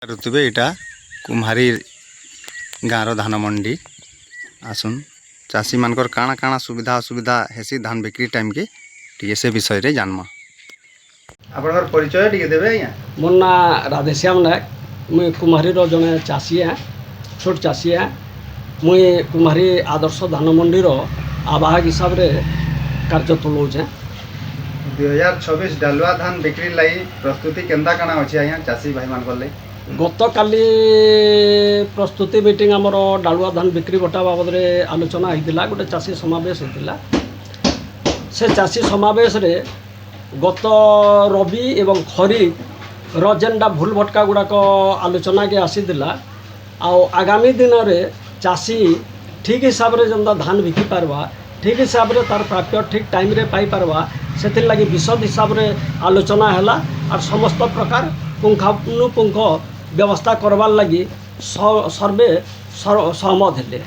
ऋतुबे इटा कुम्हारी गाँव धान मंडी आसुन चाषी मानकर काଣା काଣା सुविधा असुविधा हेसी धान बिक्री टाइम के टी से विषय रे जानमा आपनकर परिचय टी देबे आज्ञा। मोर ना राधेश्याम नायक मुई कुम्हारी रो जने चाषी है छोट चाषी है मुई कुम्हारी आदर्श धान मंडी रो आवाहक हिसाब रे कार्य तुलौछे। 2026 डालुआ धान बिक्री लाई प्रस्तुति केंदा काଣା अछि आज्ञा चाषी भाई मानकर लाई गत काली प्रस्तुति मीटिंग आमर डालुआ धान बिक्री बटा बाबद रे आलोचना होता गोटे चाषी समावेश होता से चाषी समावेश रे गत रबी एवं खरीफ जेनटा भूल भटका गुड़ाक आलोचना के आसीला आगामी दिन में चाषी ठीक हिसाब से जनता धान बिकी पारवा ठीक हिसाब से तार प्राप्य ठीक टाइम रे पाई पारवा से लगी विशद हिसाब से आलोचना है और समस्त प्रकार पुंखानुपुंख व्यवस्था करवार लगी सर्वे सहमत हेले।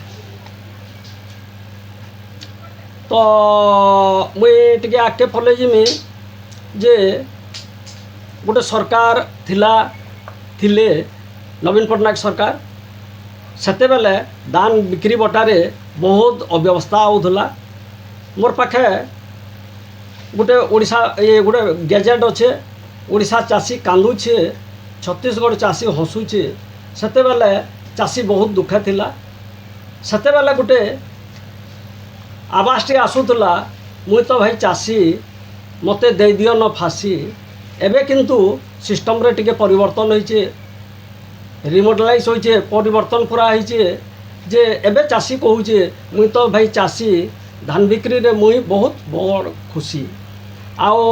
तो मुई टिके आगे फले जिमी जे गोटे सरकार थिले नवीन पट्टनायक सरकार सेते बेले धान बिक्री बटारे बहुत अव्यवस्था होता मोर पाखे गोटे ओडिशा ये गोटे गैजेट अच्छे ओडिशा चाषी कांदुछे छत्तीसगढ़ चाषी हसुचे सेते बेले चाषी बहुत दुखे थिला सेते बेले गोटे आवास टी आसुला मुई तो भाई चाषी मते दे दियो न फासी एबे किंतु सिस्टम रे टिके परिवर्तन होइचे रिमोडलाइज होइचे परिवर्तन पूरा होइचे जे एबे चाषी कहूचे मुई तो भाई चाषी धान बिक्री रे मुई बहुत बड़ खुशी आओ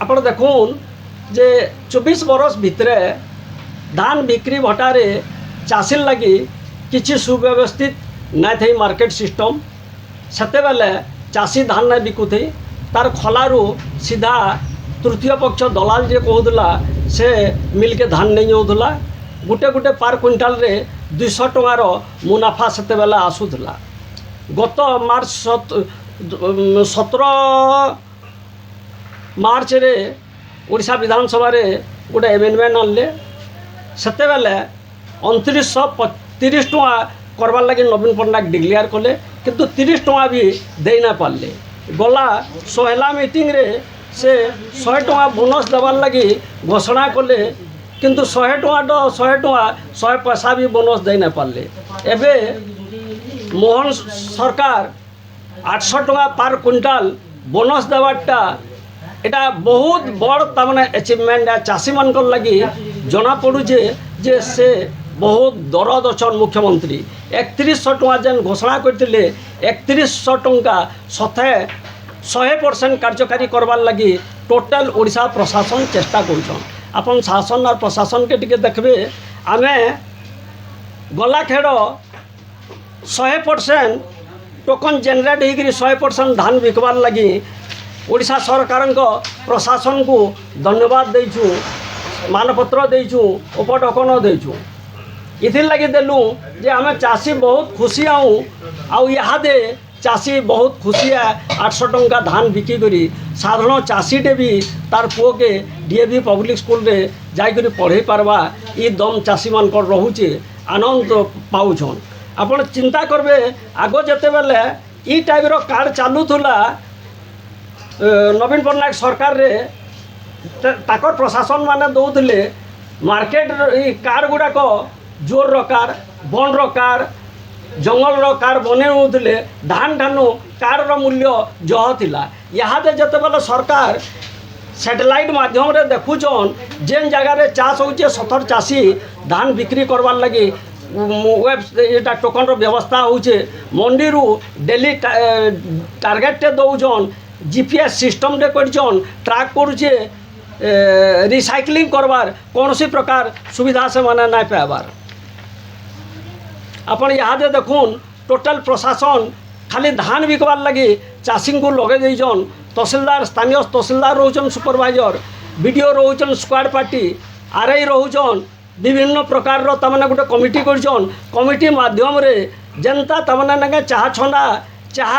आपण देखून जे 24 बरस भितरे धान बिक्री भटारे चाषी लगी किसी सुव्यवस्थित ना थी मार्केट सिस्टम सेते बेले चाषी धान ना बिकुथी तार खलारू सीधा तृतीय पक्ष दलाल जे कहूला से मिल के धान नहीं होता गुटे गुटे पार क्विंटाल रे 200 टंकार मुनाफा सेते बेले आसूला। गत मार्च 17 मार्च रे ओडिशा विधानसभा रे गोटे एमेंडमेंट आनले सेते बेले 2930 टंका करवार लगी नवीन पट्टनायक डिक्लेयर कले किंतु 30 टंका भी दे ना पारले गला सोहला मीटिंग रे से 100 टंका बोनस देवार लगी घोषणा कले किंतु 100 टंका तो 100 टंका 100 पैसा भी बोनस दे ना पारले एबे मोहन सरकार 800 टंका पार क्विंटाल बोनस देवारटा एटा बहुत बड़ तमने अचिवमेंट है चाषी मान लगी जना पड़ुचे जे से बहुत दरद अच्छन मुख्यमंत्री 3100 टंका जेन घोषणा करते 3100 टंका 100% कार्यकारी करवार लगी टोटल ओडिशा प्रशासन चेष्टा कर अपन शासन और प्रशासन के टिके देखबे आमे गला खेड़ 100% टोकन जेनरेट होकर 100% धान बिकबार लगी ओडिशा सरकार प्रशासन को धन्यवाद देचु मानपत्र देचु उपटकन देचु इथिर लगी देलु जे आमे चाषी बहुत खुशी आउ इहादे चाषी बहुत खुशी है 800 टंका धान बिकी करी साधारण चाषीटे भी तार पुओ के डीएवी पब्लिक स्कूल रे जाई करी पढ़े पारबा ई दम चाषी मान रहुचे आनंद पाउछन। आपण चिंता करबे आगो जेते बेले ई टाइप रो कार्ड चालुथुला नवीन पट्टनायक सरकार रे ताकर प्रशासन माने दौले मार्केट कार गुड़ाक जोर कार बन कार जंगल कार बने होते धान ठानु कार रो मूल्य जह थिला इहादे जते बेले सरकार सैटेलाइट माध्यम रे देखुचन जेन जगह रे चाष होचे 70 चाषी धान बिक्री करवार लगी वेब एटा टोकन रो व्यवस्था होचे मंडी रु डेली टारगेट टे दौजन जीपीएस सिस्टम रे करछन ट्रैक करुचे रिसाइक्लिंग करवार कौन सी प्रकार सुविधा से माने ना पाइबार अपन इहादे देखुन टोटल प्रशासन खाली धान बिकबार लगी चाषी को लगे देजन तहसीलदार स्थानीय तहसीलदार रोचन supervisor BDO रोचन squad party RI रोचन विभिन्न प्रकार रो तमने गोटे कमिटी करछन कमिटी माध्यम रे जनता तमने नगे चाह छंदा चाह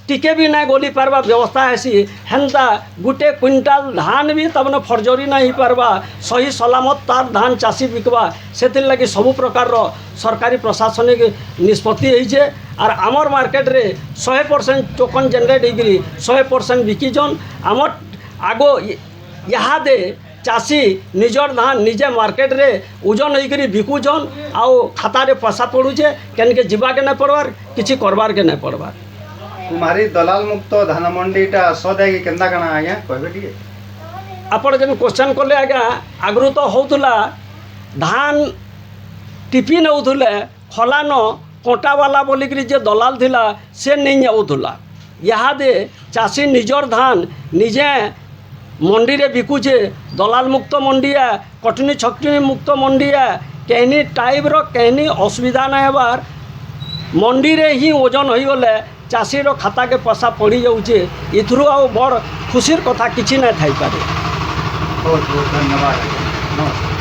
टिके भी ना गली पारवा व्यवस्था हैसी हेन्ता गुटे क्विंटाल धान भी तमने फर्जरी ना ही पारवा सही सलामत तार धान चाषी बिकवा से लगी सबु प्रकार सरकारी प्रशासनिक निष्पत्ति होइछे। आर आमर मार्केट रे 100% टोकन जनरेट होगी 100% बिकिजन आमर आगो यहाँ दे चाषी निजर धान निजे मार्केट रे ओजन होकर बिकुजन आउ खाता रे पैसा पड़ुचे केनके जीवा के नहीं पड़वार किसी करवार के नहीं पड़वार। कुमारी दलाल मुक्त धान मंडीटा सदाई केन्ता काଣା आज्ञा कहबे टिके आपण जेन क्वेश्चन कले आज्ञा आगु तो होउथुला धान टिपी नौथुले खलान कोटावाला बोलिकी जे दलाल थिला से नहीं जाऊला इहादे चाषी निजर धान निजे मंडी रे बिकुचे दलाल मुक्त मंडी है कटनी छकनी मुक्त मंडी है कहनी टाइप रो कहनी असुविधा ना हेबार मंडी रे ही ओजन हो गले चाषीर खाता के पैसा पड़ी जाऊे इथरू आ बड़ खुशीर कथा किसी ना थाई पारे। बहुत बहुत धन्यवाद। नमस्कार।